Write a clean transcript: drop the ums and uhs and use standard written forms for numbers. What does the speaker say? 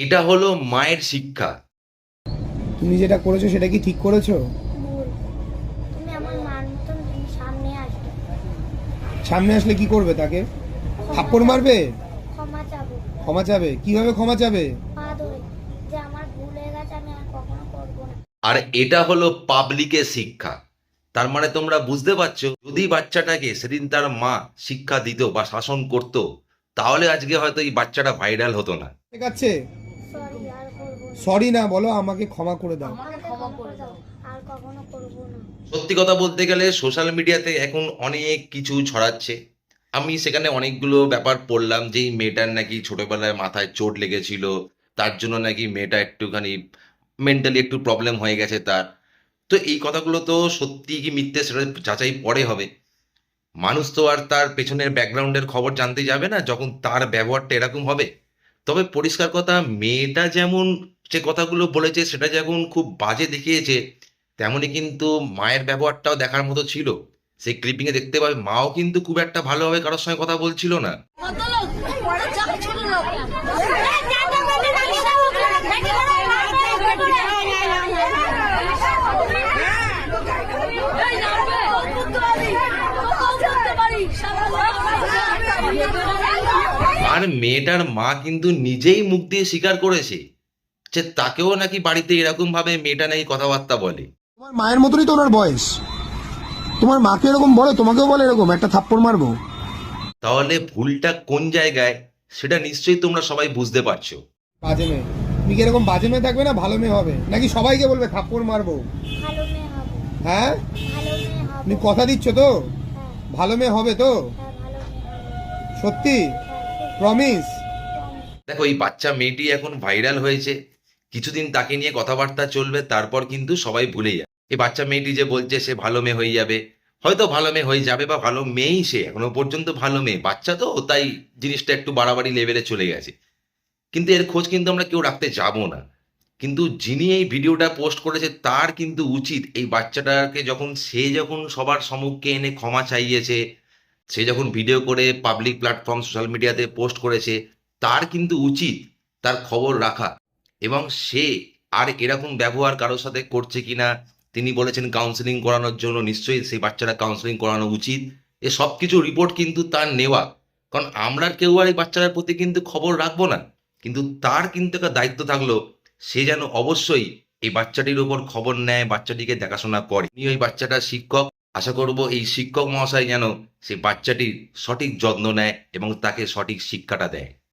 এটা হলো মায়ের শিক্ষা। তুমি যেটা করেছো সেটা কি ঠিক করেছো? ভুল। তুমি আমার মার মতন তুমি সামনে আসবে, সামনে আসলে কি করবে? তাকে থাপ্পড় মারবে? ক্ষমা চাবো, ক্ষমা চাবে? কিভাবে ক্ষমা চাবে? পা ধরে, যে আমার ভুল হয়ে গেছে, আমি আর কখনো করবো না। আর এটা হলো পাবলিকের শিক্ষা। তার মানে তোমরা বুঝতে পারছো, যদি বাচ্চাটাকে সেদিন তার মা শিক্ষা দিত বা শাসন করতো, তাহলে আজকে হয়তো এই বাচ্চাটা ভাইরাল হতো না। ঠিক আছে, সরি, আর করবো না। সরি না বলো, আমাকে ক্ষমা করে দাও। আমাকে ক্ষমা করে দাও, আর কখনো করবো না। সত্যি কথা বলতে গেলে সোশ্যাল মিডিয়াতে এখন অনেক কিছু ছড়াচ্ছে। আমি সেখানে অনেকগুলো ব্যাপার পড়লাম যে এই মেয়েটার নাকি ছোটবেলায় মাথায় চোট লেগেছিল, তার জন্য নাকি মেয়েটা একটুখানি মেন্টালি একটু প্রবলেম হয়ে গেছে তার। তো এই কথাগুলো তো সত্যি কি মিথ্যে সেটা যাচাই পরে হবে। মানুষ তো আর তার পেছনের ব্যাকগ্রাউন্ডের খবর জানতে যাবে না যখন তার ব্যবহারটা এরকম হবে। তবে পরিষ্কার কথা, মেয়েটা যেমন যে কথাগুলো বলেছে সেটা যেমন খুব বাজে দেখিয়েছে, তেমনই কিন্তু মায়ের ব্যবহারটাও দেখার মতো ছিল। সেই ক্লিপিংয়ে দেখতে পাবে মাও কিন্তু খুব একটা ভালোভাবে কারোর সঙ্গে কথা বলছিল না। আর মেয়েটার মা কিন্তু নিজেই মুখ দিয়ে স্বীকার করেছে যে তাকেও নাকি বাড়িতে এরকম ভাবে মেয়েটা নাকি কথাবার্তা বলে। তোমার মায়ের মতনই তো ওনার বয়স, তোমার মাকে এরকম বলে, তোমাকেও বলে এরকম একটা থাপ্পড় মারবো? তাহলে ভুলটা কোন জায়গায় সেটা নিশ্চয়ই তোমরা সবাই বুঝতে পারছো। বাজে মেয়ে, তুমি কি এরকম বাজে মেয়ে থাকবে না ভালো মেয়ে হবে? নাকি সবাইকে বলবে থাপ্পড় মারবো? ভালো মেয়ে হবে, হ্যাঁ, ভালো মেয়ে হবে। তুমি কথা দিচ্ছ তো? হ্যাঁ, ভালো মেয়ে হবে তো? হ্যাঁ, ভালো মেয়ে হবে। সত্যি? হ্যাঁ, প্রমিস? দেখো, এই বাচ্চা মেয়েটি এখন ভাইরাল হয়েছে, কিছুদিন তাকে নিয়ে কথাবার্তা চলবে, তারপর কিন্তু সবাই ভুলে যাবে। এই বাচ্চা মেয়েটি যে বলছে সে ভালো মেয়ে হয়ে যাবে, হয়তো ভালো মেয়ে হয়ে যাবে বা ভালো মেয়েই, সে এখনো পর্যন্ত ভালো মেয়ে, বাচ্চা তো তাই জিনিসটা একটু বাড়াবাড়ি লেভেলে চলে গেছে। কিন্তু এর খোঁজ কিন্তু আমরা কেউ রাখতে যাব না। কিন্তু যিনি এই ভিডিওটা পোস্ট করেছে তার কিন্তু উচিত এই বাচ্চাটাকে যখন সবার সম্মুখে এনে ক্ষমা চাইয়েছে, সে যখন ভিডিও করে পাবলিক প্ল্যাটফর্ম সোশ্যাল মিডিয়াতে পোস্ট করেছে, তার কিন্তু উচিত তার খবর রাখা। এবং সে আর এরকম ব্যবহার কারোর সাথে করছে কিনা, তিনি বলেছেন কাউন্সেলিং করানোর জন্য, নিশ্চয়ই সেই বাচ্চাটা কাউন্সেলিং করানো উচিত। এ সব কিছু রিপোর্ট কিন্তু তার নেওয়া, কারণ আমরা কেউ আর এই বাচ্চাটার প্রতি কিন্তু খবর রাখবো না, কিন্তু তার কিন্তু একটা দায়িত্ব থাকলো, সে যেন অবশ্যই এই বাচ্চাটির উপর খবর নেয়, বাচ্চাটিকে দেখাশোনা করে। উনি ওই বাচ্চাটার শিক্ষক, আশা করব এই শিক্ষক মহাশয় যেন সেই বাচ্চাটির সঠিক যত্ন নেয় এবং তাকে সঠিক শিক্ষাটা দেয়।